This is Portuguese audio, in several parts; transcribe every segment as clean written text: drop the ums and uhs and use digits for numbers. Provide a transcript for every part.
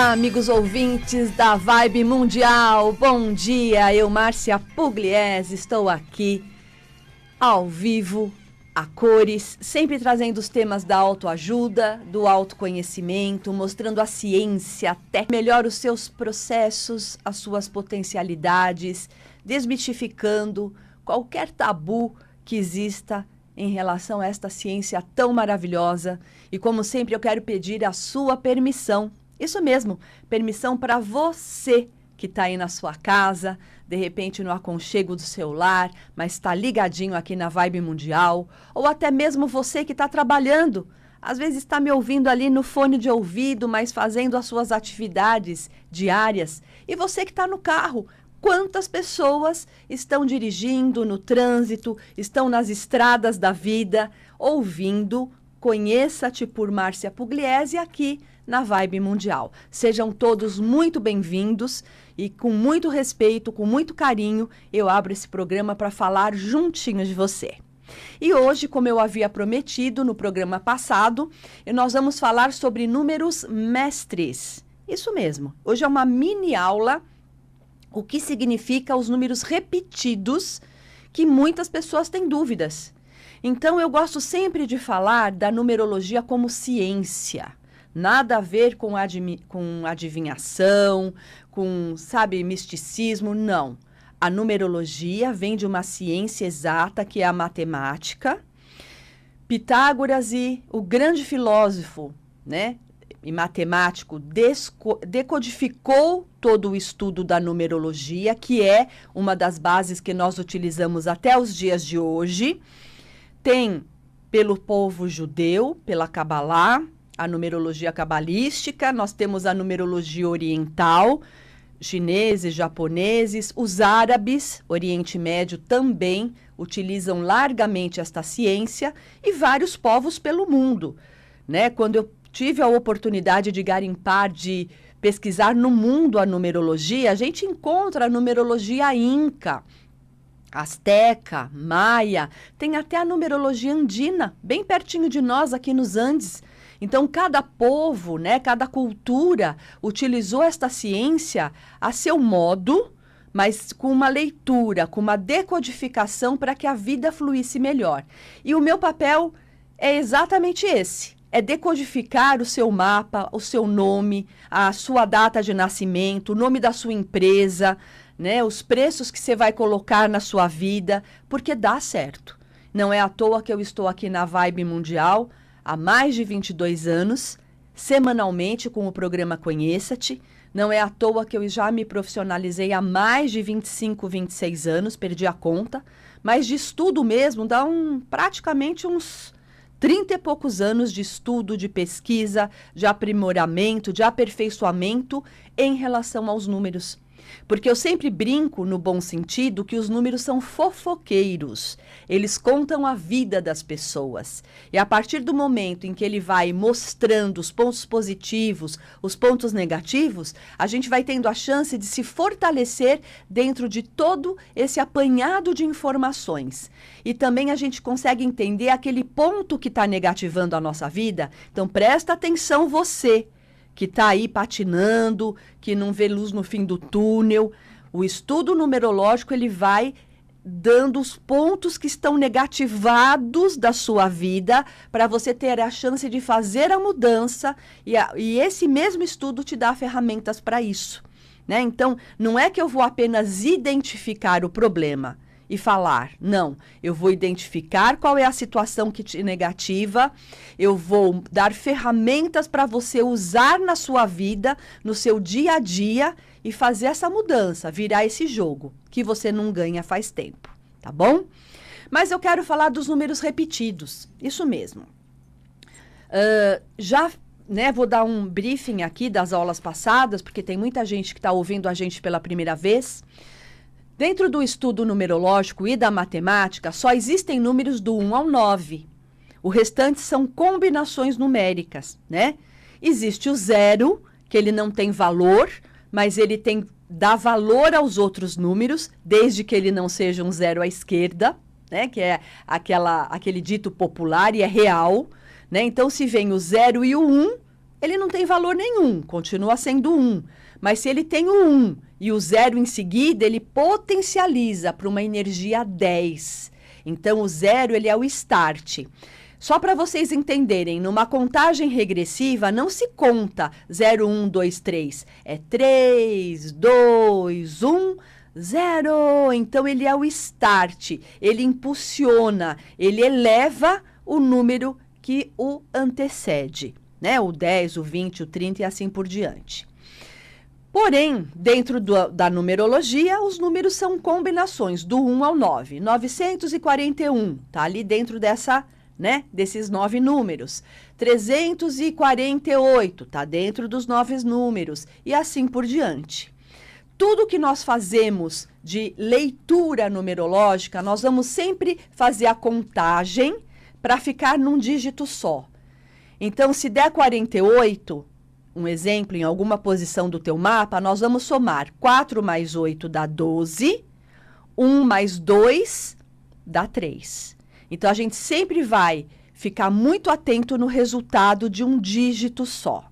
Olá, amigos ouvintes da Vibe Mundial. Bom dia, eu, Márcia Pugliese, estou aqui ao vivo, a cores, sempre trazendo os temas da autoajuda, do autoconhecimento, mostrando a ciência, até melhor os seus processos, as suas potencialidades, desmistificando qualquer tabu que exista em relação a esta ciência tão maravilhosa. E como sempre, eu quero pedir a sua permissão. Isso mesmo, permissão para você que está aí na sua casa, de repente no aconchego do seu lar, mas está ligadinho aqui na Vibe Mundial, ou até mesmo você que está trabalhando, às vezes está me ouvindo ali no fone de ouvido, mas fazendo as suas atividades diárias, e você que está no carro. Quantas pessoas estão dirigindo no trânsito, estão nas estradas da vida, ouvindo Conheça-te por Márcia Pugliese aqui na Vibe Mundial. Sejam todos muito bem-vindos e com muito respeito, com muito carinho, eu abro esse programa para falar juntinho de você. E hoje, como eu havia prometido no programa passado, nós vamos falar sobre números mestres. Isso mesmo, hoje é uma mini aula, o que significa os números repetidos, que muitas pessoas têm dúvidas. Então, eu gosto sempre de falar da numerologia como ciência. Nada a ver com adivinhação, com, misticismo, não. A numerologia vem de uma ciência exata, que é a matemática. Pitágoras e o grande filósofo, e matemático, decodificou todo o estudo da numerologia, que é uma das bases que nós utilizamos até os dias de hoje. Tem pelo povo judeu, pela Cabalá, a numerologia cabalística, nós temos a numerologia oriental, chineses, japoneses, os árabes, Oriente Médio também utilizam largamente esta ciência e vários povos pelo mundo, Quando eu tive a oportunidade de garimpar, de pesquisar no mundo a numerologia, a gente encontra a numerologia inca, asteca, maia, tem até a numerologia andina, bem pertinho de nós aqui nos Andes. Então, cada povo, cada cultura utilizou esta ciência a seu modo, mas com uma leitura, com uma decodificação para que a vida fluísse melhor. E o meu papel é exatamente esse, é decodificar o seu mapa, o seu nome, a sua data de nascimento, o nome da sua empresa, os preços que você vai colocar na sua vida, porque dá certo. Não é à toa que eu estou aqui na Vibe Mundial há mais de 22 anos, semanalmente com o programa Conheça-te. Não é à toa que eu já me profissionalizei há mais de 25, 26 anos, perdi a conta, mas de estudo mesmo, dá praticamente uns 30 e poucos anos de estudo, de pesquisa, de aprimoramento, de aperfeiçoamento em relação aos números. Porque eu sempre brinco, no bom sentido, que os números são fofoqueiros. Eles contam a vida das pessoas. E a partir do momento em que ele vai mostrando os pontos positivos, os pontos negativos, a gente vai tendo a chance de se fortalecer dentro de todo esse apanhado de informações. E também a gente consegue entender aquele ponto que está negativando a nossa vida. Então, presta atenção você, que está aí patinando, que não vê luz no fim do túnel. O estudo numerológico, ele vai dando os pontos que estão negativados da sua vida para você ter a chance de fazer a mudança e esse mesmo estudo te dá ferramentas para isso. Então, não é que eu vou apenas identificar o problema e falar, não, eu vou identificar qual é a situação que te negativa, eu vou dar ferramentas para você usar na sua vida, no seu dia a dia e fazer essa mudança, virar esse jogo que você não ganha faz tempo, tá bom? Mas eu quero falar dos números repetidos, isso mesmo. Vou dar um briefing aqui das aulas passadas, porque tem muita gente que está ouvindo a gente pela primeira vez. Dentro do estudo numerológico e da matemática, só existem números do 1 ao 9. O restante são combinações numéricas, Existe o 0, que ele não tem valor, mas ele dá valor aos outros números, desde que ele não seja um 0 à esquerda, que é aquele dito popular e é real. Então, se vem o 0 e o 1, ele não tem valor nenhum, continua sendo 1. Mas se ele tem o 1 e o 0 em seguida, ele potencializa para uma energia 10. Então, o 0, ele é o start. Só para vocês entenderem, numa contagem regressiva, não se conta 0, 1, 2, 3. É 3, 2, 1, 0. Então, ele é o start. Ele impulsiona, ele eleva o número que o antecede, né? O 10, o 20, o 30 e assim por diante. Porém, dentro da numerologia, os números são combinações do 1 ao 9. 941, tá ali dentro dessa, né, desses 9 números. 348, tá dentro dos 9 números. E assim por diante. Tudo que nós fazemos de leitura numerológica, nós vamos sempre fazer a contagem para ficar num dígito só. Então, se der 48, um exemplo, em alguma posição do teu mapa, nós vamos somar 4 mais 8 dá 12, 1 mais 2 dá 3. Então, a gente sempre vai ficar muito atento no resultado de um dígito só.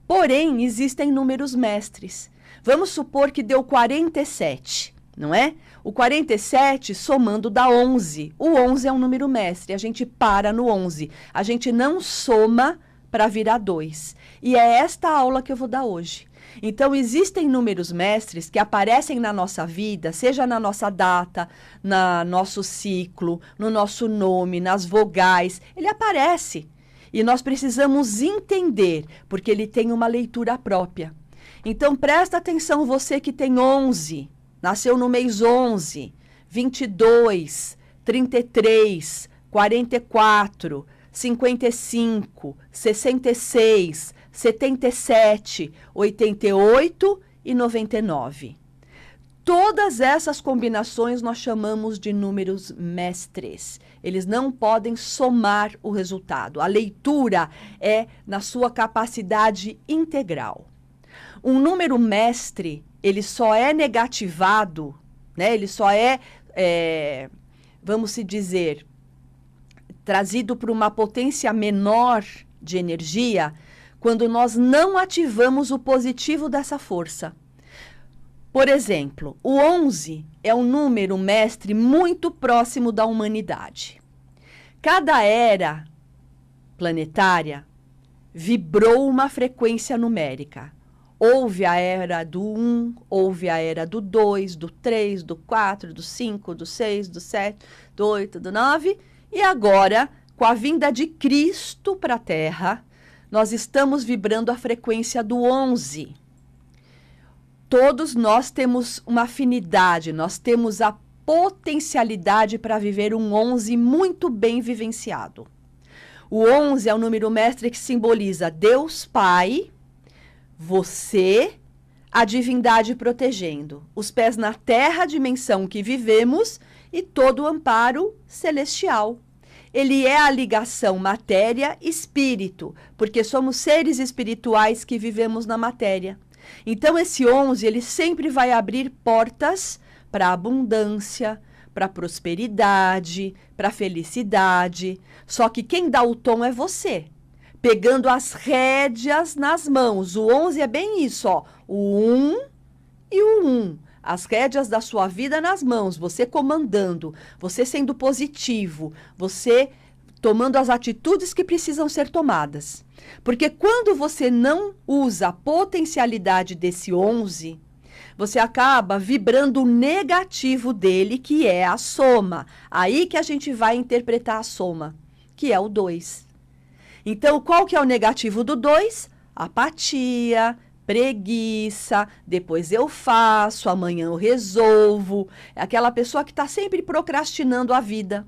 Porém, existem números mestres. Vamos supor que deu 47, não é? O 47 somando dá 11. O 11 é um número mestre, a gente para no 11. A gente não soma para virar 2. E é esta aula que eu vou dar hoje. Então, existem números mestres que aparecem na nossa vida, seja na nossa data, no nosso ciclo, no nosso nome, nas vogais. Ele aparece. E nós precisamos entender, porque ele tem uma leitura própria. Então, presta atenção, você que tem 11, nasceu no mês 11, 22, 33, 44, 55, 66, 77, 88 e 99. Todas essas combinações nós chamamos de números mestres. Eles não podem somar o resultado. A leitura é na sua capacidade integral. Um número mestre, ele só é negativado, né? Ele só vamos se dizer, trazido para uma potência menor de energia quando nós não ativamos o positivo dessa força. Por exemplo, o 11 é um número mestre muito próximo da humanidade. Cada era planetária vibrou uma frequência numérica. Houve a era do 1, houve a era do 2, do 3, do 4, do 5, do 6, do 7, do 8, do 9. E agora, com a vinda de Cristo para a Terra, nós estamos vibrando a frequência do 11. Todos nós temos uma afinidade, nós temos a potencialidade para viver um 11 muito bem vivenciado. O 11 é o número mestre que simboliza Deus Pai, você, a divindade protegendo, os pés na terra, a dimensão que vivemos e todo o amparo celestial. Ele é a ligação matéria-espírito, porque somos seres espirituais que vivemos na matéria. Então, esse 11, ele sempre vai abrir portas para a abundância, para a prosperidade, para a felicidade. Só que quem dá o tom é você, pegando as rédeas nas mãos. O 11 é bem isso, ó, o 1 e o 1. As rédeas da sua vida nas mãos, você comandando, você sendo positivo, você tomando as atitudes que precisam ser tomadas. Porque quando você não usa a potencialidade desse 11, você acaba vibrando o negativo dele, que é a soma. Aí que a gente vai interpretar a soma, que é o 2. Então, qual que é o negativo do 2? Apatia, preguiça, depois eu faço, amanhã eu resolvo. É aquela pessoa que está sempre procrastinando a vida.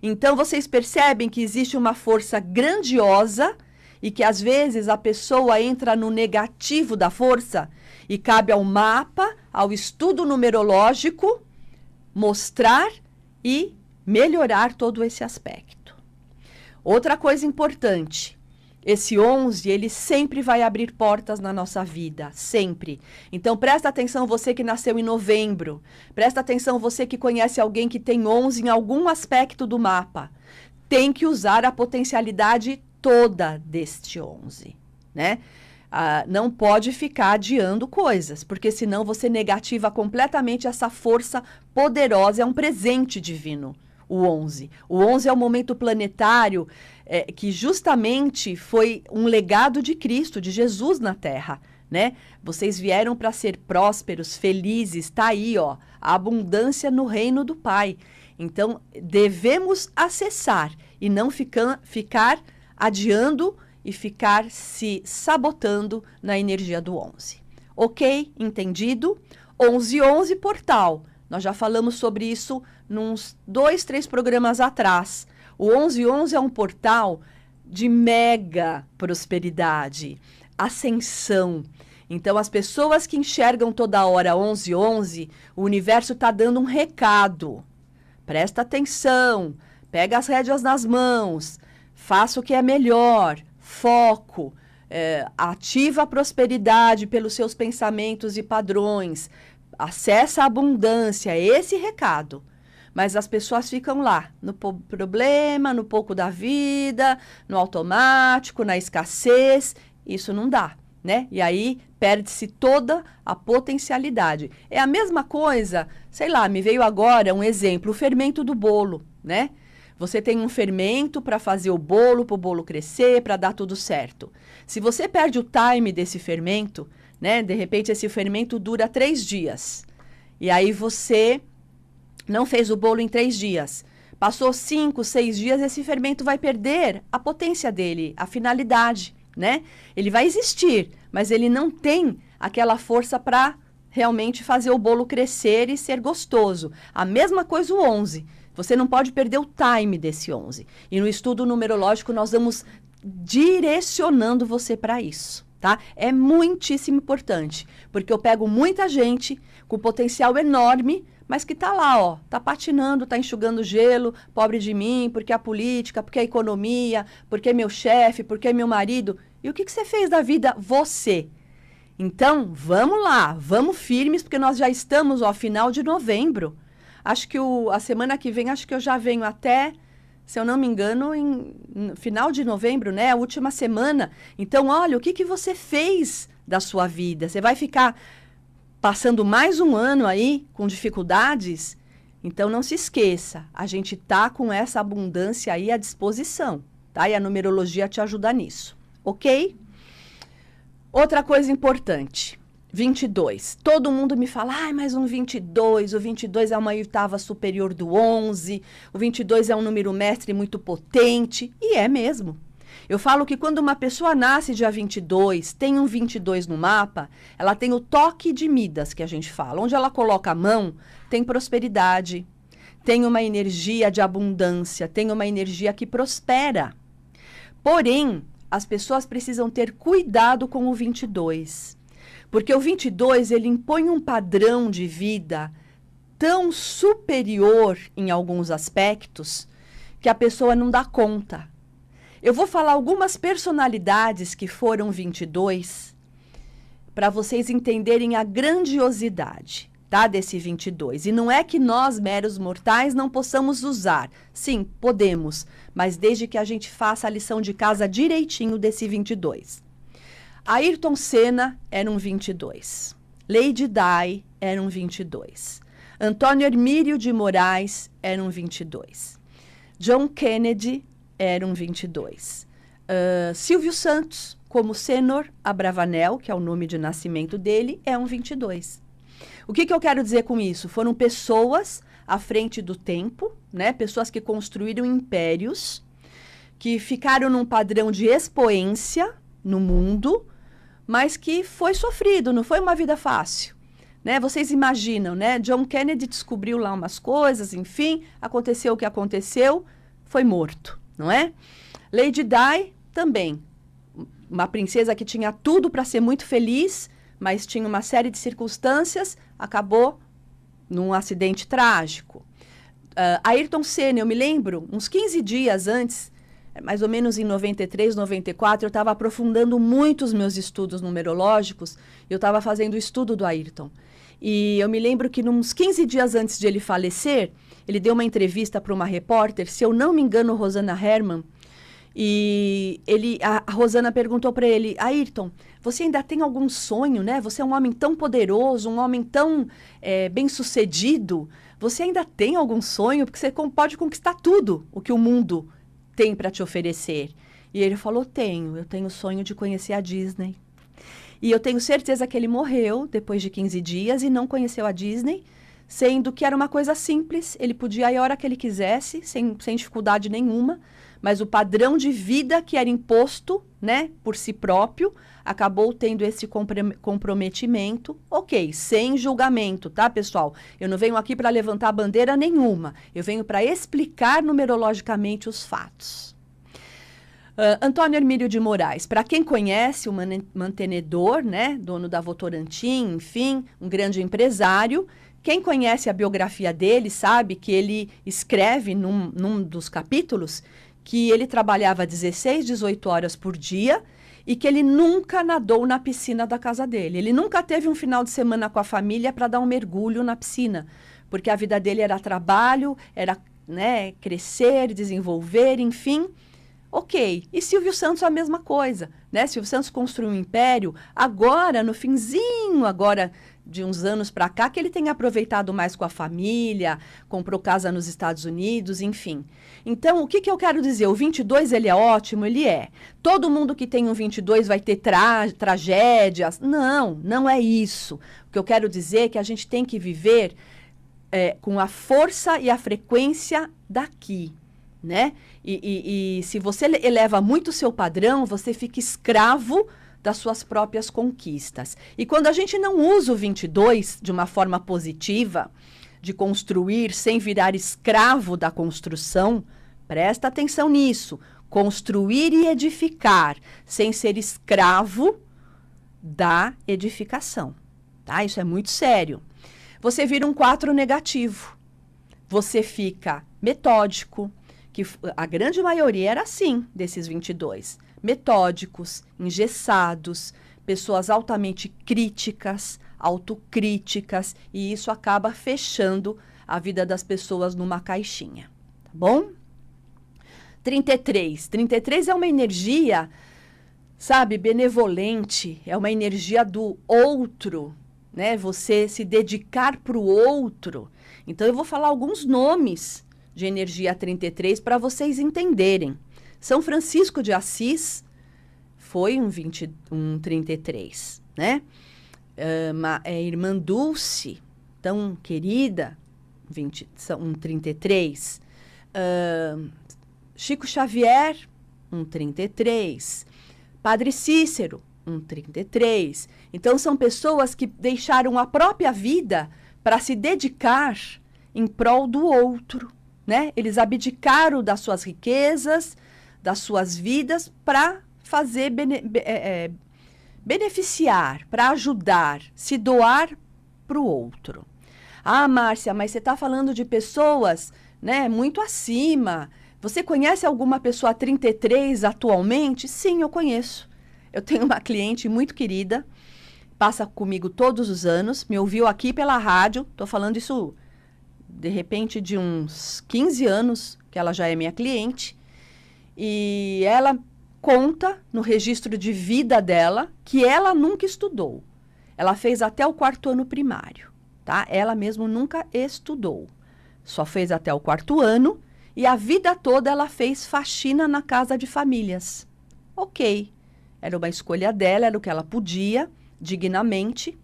Então, vocês percebem que existe uma força grandiosa e que, às vezes, a pessoa entra no negativo da força e cabe ao mapa, ao estudo numerológico, mostrar e melhorar todo esse aspecto. Outra coisa importante, esse 11, ele sempre vai abrir portas na nossa vida, sempre. Então, presta atenção você que nasceu em novembro. Presta atenção você que conhece alguém que tem 11 em algum aspecto do mapa. Tem que usar a potencialidade toda deste 11. né? Não pode ficar adiando coisas, porque senão você negativa completamente essa força poderosa, é um presente divino, o 11. O 11 é o momento planetário que justamente foi um legado de Cristo, de Jesus na Terra, né? Vocês vieram para ser prósperos, felizes, tá aí, ó, a abundância no reino do Pai. Então, devemos acessar e não ficar adiando e ficar se sabotando na energia do 11. Ok? Entendido? 1111 portal. Nós já falamos sobre isso nos 2, 3 programas atrás. O 1111 é um portal de mega prosperidade, ascensão. Então, as pessoas que enxergam toda hora 1111, o universo está dando um recado. Presta atenção, pega as rédeas nas mãos, faça o que é melhor, foco, ativa a prosperidade pelos seus pensamentos e padrões, acessa a abundância, esse recado. Mas as pessoas ficam lá, no problema, no pouco da vida, no automático, na escassez, isso não dá, né? E aí perde-se toda a potencialidade. É a mesma coisa, sei lá, me veio agora um exemplo, o fermento do bolo, né? Você tem um fermento para fazer o bolo, para o bolo crescer, para dar tudo certo. Se você perde o time desse fermento, né? De repente esse fermento dura 3 dias. E aí você não fez o bolo em 3 dias. Passou 5, 6 dias, esse fermento vai perder a potência dele, a finalidade, né? Ele vai existir, mas ele não tem aquela força para realmente fazer o bolo crescer e ser gostoso. A mesma coisa o 11. Você não pode perder o time desse 11. E no estudo numerológico nós vamos direcionando você para isso, tá? É muitíssimo importante, porque eu pego muita gente com potencial enorme, mas que tá lá, ó, tá patinando, tá enxugando gelo, pobre de mim, porque a política, porque a economia, porque meu chefe, porque meu marido. E o que você fez da vida? Você. Então, vamos lá, vamos firmes, porque nós já estamos ao final de novembro. Acho que a semana que vem, acho que eu já venho até, se eu não me engano, no final de novembro, né? A última semana. Então, olha, o que você fez da sua vida? Você vai ficar passando mais um ano aí com dificuldades? Então, não se esqueça, a gente tá com essa abundância aí à disposição, tá? E a numerologia te ajuda nisso, ok? Outra coisa importante, 22. Todo mundo me fala, mas um 22, o 22 é uma oitava superior do 11, o 22 é um número mestre muito potente, e é mesmo. Eu falo que quando uma pessoa nasce dia 22, tem um 22 no mapa, ela tem o toque de Midas, que a gente fala. Onde ela coloca a mão, tem prosperidade, tem uma energia de abundância, tem uma energia que prospera. Porém, as pessoas precisam ter cuidado com o 22. Porque o 22, ele impõe um padrão de vida tão superior em alguns aspectos que a pessoa não dá conta. Eu vou falar algumas personalidades que foram 22 para vocês entenderem a grandiosidade, tá, desse 22. E não é que nós, meros mortais, não possamos usar. Sim, podemos, mas desde que a gente faça a lição de casa direitinho desse 22. Ayrton Senna era um 22. Lady Di era um 22. Antônio Hermílio de Moraes era um 22. John Kennedy era um 22. Silvio Santos, como Senhor Abravanel, que é o nome de nascimento dele, é um 22. O que eu quero dizer com isso? Foram pessoas à frente do tempo, né? Pessoas que construíram impérios, que ficaram num padrão de expoência no mundo, mas que foi sofrido, não foi uma vida fácil, né? Vocês imaginam, né? John Kennedy descobriu lá umas coisas, enfim, aconteceu o que aconteceu, foi morto, não é? Lady Di também, uma princesa que tinha tudo para ser muito feliz, mas tinha uma série de circunstâncias, acabou num acidente trágico. Ayrton Senna, eu me lembro, uns 15 dias antes, mais ou menos em 93, 94, eu estava aprofundando muito os meus estudos numerológicos, eu estava fazendo o estudo do Ayrton. E eu me lembro que uns 15 dias antes de ele falecer, ele deu uma entrevista para uma repórter, se eu não me engano, Rosana Herrmann, E a Rosana perguntou para ele, Ayrton, você ainda tem algum sonho, né? Você é um homem tão poderoso, um homem tão bem-sucedido. Você ainda tem algum sonho? Porque você pode conquistar tudo o que o mundo tem para te oferecer. E ele falou, eu tenho o sonho de conhecer a Disney. E eu tenho certeza que ele morreu depois de 15 dias e não conheceu a Disney, sendo que era uma coisa simples, ele podia ir a hora que ele quisesse, sem dificuldade nenhuma, mas o padrão de vida que era imposto, né, por si próprio, acabou tendo esse comprometimento, ok, sem julgamento, tá, pessoal? Eu não venho aqui para levantar bandeira nenhuma, eu venho para explicar numerologicamente os fatos. Antônio Hermílio de Moraes, para quem conhece o mantenedor, né, dono da Votorantim, enfim, um grande empresário, quem conhece a biografia dele sabe que ele escreve num dos capítulos que ele trabalhava 16, 18 horas por dia e que ele nunca nadou na piscina da casa dele. Ele nunca teve um final de semana com a família para dar um mergulho na piscina, porque a vida dele era trabalho, era, né, crescer, desenvolver, enfim. Ok, e Silvio Santos a mesma coisa, né? Silvio Santos construiu um império, agora, no finzinho, agora de uns anos para cá, que ele tem aproveitado mais com a família, comprou casa nos Estados Unidos, enfim. Então, o que eu quero dizer? O 22, ele é ótimo? Ele é. Todo mundo que tem um 22 vai ter tragédias? Não, não é isso. O que eu quero dizer é que a gente tem que viver com a força e a frequência daqui, né? E se você eleva muito o seu padrão, você fica escravo das suas próprias conquistas. E quando a gente não usa o 22 de uma forma positiva, de construir sem virar escravo da construção, presta atenção nisso. Construir e edificar sem ser escravo da edificação. Tá? Isso é muito sério. Você vira um 4 negativo. Você fica metódico, que a grande maioria era assim, desses 22. Metódicos, engessados, pessoas altamente críticas, autocríticas, e isso acaba fechando a vida das pessoas numa caixinha, tá bom? 33. 33 é uma energia, sabe, benevolente, é uma energia do outro, né? Você se dedicar para o outro. Então, eu vou falar alguns nomes de energia 33 para vocês entenderem. São Francisco de Assis foi um 33, né? Irmã Dulce, tão querida, um 33. Chico Xavier, um 33. Padre Cícero, um 33. Então, são pessoas que deixaram a própria vida para se dedicar em prol do outro, né? Eles abdicaram das suas riquezas, das suas vidas para fazer beneficiar, para ajudar, se doar para o outro. Ah, Márcia, mas você está falando de pessoas, né, muito acima. Você conhece alguma pessoa 33 atualmente? Sim, eu conheço. Eu tenho uma cliente muito querida, passa comigo todos os anos, me ouviu aqui pela rádio, estou falando isso de repente de uns 15 anos, que ela já é minha cliente, e ela conta no registro de vida dela que ela nunca estudou. Ela fez até o 4º ano primário, tá? Ela mesmo nunca estudou. Só fez até o 4º ano e a vida toda ela fez faxina na casa de famílias. Ok, era uma escolha dela, era o que ela podia, dignamente.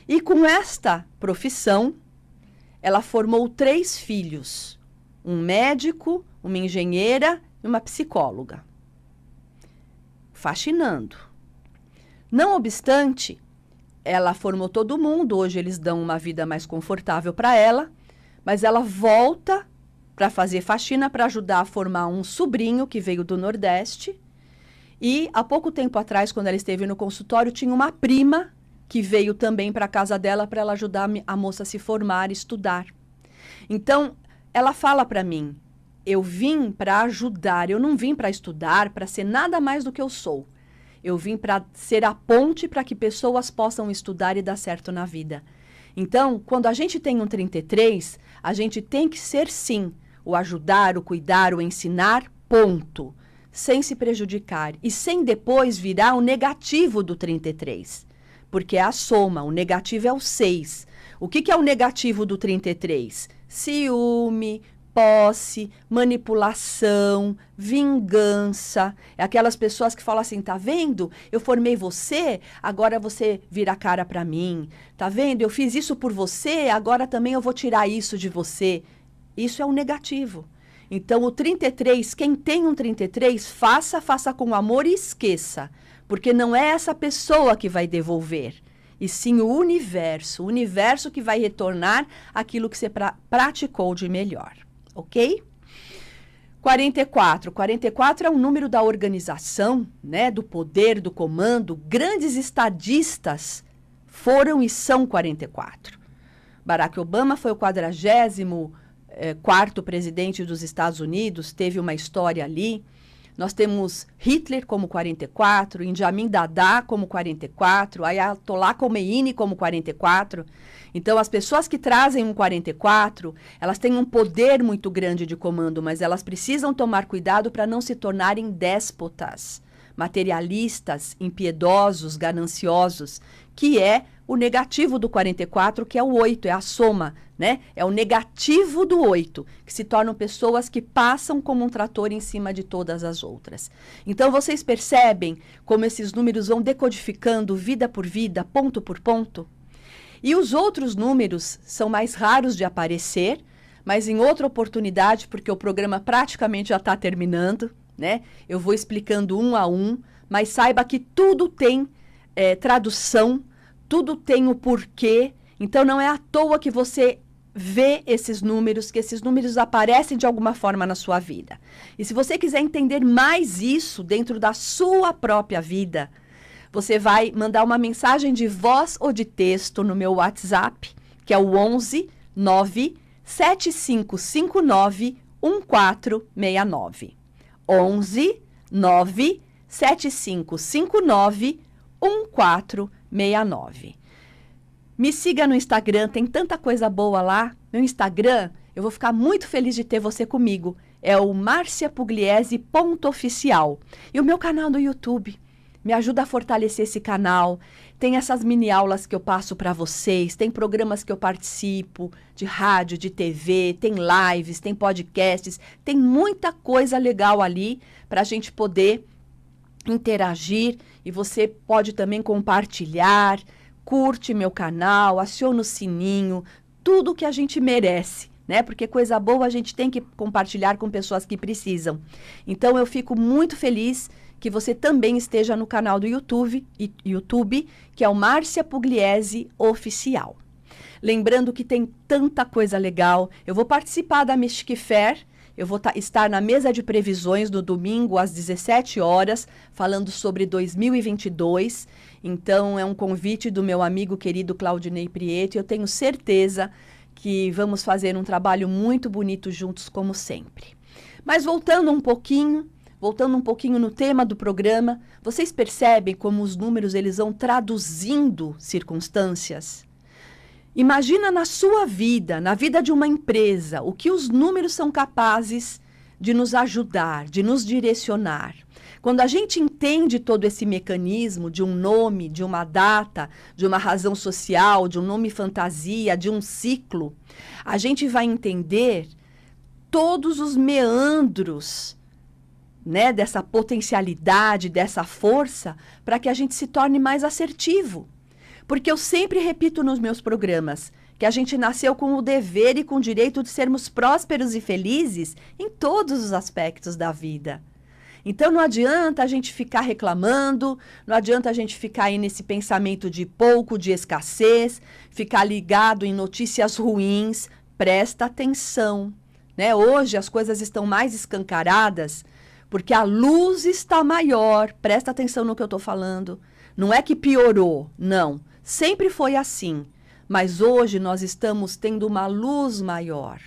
E com esta profissão, ela formou 3 filhos, um médico, uma engenheira e uma psicóloga, faxinando. Não obstante, ela formou todo mundo, hoje eles dão uma vida mais confortável para ela, mas ela volta para fazer faxina para ajudar a formar um sobrinho que veio do Nordeste. E há pouco tempo atrás, quando ela esteve no consultório, tinha uma prima que veio também para a casa dela para ela ajudar a moça a se formar e estudar. Então, ela fala para mim, eu vim para ajudar, eu não vim para estudar, para ser nada mais do que eu sou. Eu vim para ser a ponte para que pessoas possam estudar e dar certo na vida. Então, quando a gente tem um 33, a gente tem que ser, sim, o ajudar, o cuidar, o ensinar, ponto. sem se prejudicar e sem depois virar o negativo do 33, porque é a soma, o negativo é o 6. O que é o negativo do 33? Ciúme, posse, manipulação, vingança. É aquelas pessoas que falam assim, tá vendo? Eu formei você, agora você vira a cara para mim. Tá vendo? Eu fiz isso por você, agora também eu vou tirar isso de você. Isso é o negativo. Então, o 33, quem tem um 33, faça com amor e esqueça. Porque não é essa pessoa que vai devolver, e sim o universo que vai retornar aquilo que você praticou de melhor. Ok? 44. 44 é um número da organização, né, do poder, do comando. Grandes estadistas foram e são 44. Barack Obama foi o 44º presidente dos Estados Unidos, teve uma história ali. Nós temos Hitler como 44, Idi Amin Dada como 44, Ayatollah Khomeini como 44. Então, as pessoas que trazem um 44, elas têm um poder muito grande de comando, mas elas precisam tomar cuidado para não se tornarem déspotas, materialistas, impiedosos, gananciosos, que é o negativo do 44, que é o 8, é a soma, né? É o negativo do 8, que se tornam pessoas que passam como um trator em cima de todas as outras. Então, vocês percebem como esses números vão decodificando vida por vida, ponto por ponto? E os outros números são mais raros de aparecer, mas em outra oportunidade, porque o programa praticamente já está terminando, né? Eu vou explicando um a um, mas saiba que tudo tem tradução, tudo tem o porquê. Então, não é à toa que você vê esses números, que esses números aparecem de alguma forma na sua vida. E se você quiser entender mais isso dentro da sua própria vida, você vai mandar uma mensagem de voz ou de texto no meu WhatsApp, que é o 11 9 7559 1469. 11 9 7559 1469. Me siga no Instagram, tem tanta coisa boa lá. Meu Instagram, eu vou ficar muito feliz de ter você comigo. É o marciapugliese.oficial. E o meu canal no YouTube. Me ajuda a fortalecer esse canal. Tem essas mini aulas que eu passo para vocês, tem programas que eu participo, de rádio, de TV, tem lives, tem podcasts, tem muita coisa legal ali para a gente poder interagir, e você pode também compartilhar, curte meu canal, aciona o sininho, tudo que a gente merece, né? Porque coisa boa a gente tem que compartilhar com pessoas que precisam. Então, eu fico muito feliz que você também esteja no canal do YouTube, que é o Márcia Pugliese Oficial. Lembrando que tem tanta coisa legal. Eu vou participar da Mystic Fair. Eu vou estar na mesa de previsões no domingo às 17 horas, falando sobre 2022. Então, é um convite do meu amigo querido Claudinei Prieto. Eu tenho certeza que vamos fazer um trabalho muito bonito juntos, como sempre. Mas voltando um pouquinho no tema do programa, vocês percebem como os números eles vão traduzindo circunstâncias? Imagina na sua vida, na vida de uma empresa, o que os números são capazes de nos ajudar, de nos direcionar. Quando a gente entende todo esse mecanismo de um nome, de uma data, de uma razão social, de um nome fantasia, de um ciclo, a gente vai entender todos os meandros, né, dessa potencialidade, dessa força, para que a gente se torne mais assertivo. Porque eu sempre repito nos meus programas que a gente nasceu com o dever e com o direito de sermos prósperos e felizes em todos os aspectos da vida. Então, não adianta a gente ficar reclamando, não adianta a gente ficar aí nesse pensamento de pouco, de escassez, ficar ligado em notícias ruins. Presta atenção, né? Hoje as coisas estão mais escancaradas porque a luz está maior. Presta atenção no que eu estou falando. Não é que piorou, não. Sempre foi assim. Mas hoje nós estamos tendo uma luz maior.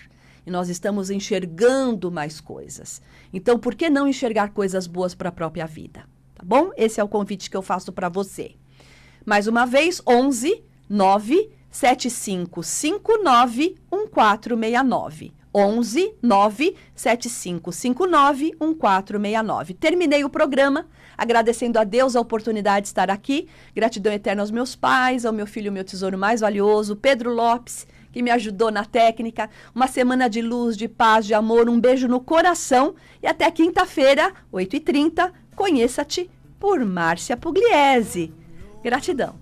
E nós estamos enxergando mais coisas. Então, por que não enxergar coisas boas para a própria vida? Tá bom? Esse é o convite que eu faço para você. Mais uma vez, 11 9 7559 1469. 11 97559 1469. Terminei o programa agradecendo a Deus a oportunidade de estar aqui. Gratidão eterna aos meus pais, ao meu filho, meu tesouro mais valioso, Pedro Lopes, que me ajudou na técnica. Uma semana de luz, de paz, de amor, um beijo no coração. E até quinta-feira, 8h30, Conheça-te por Márcia Pugliese. Gratidão.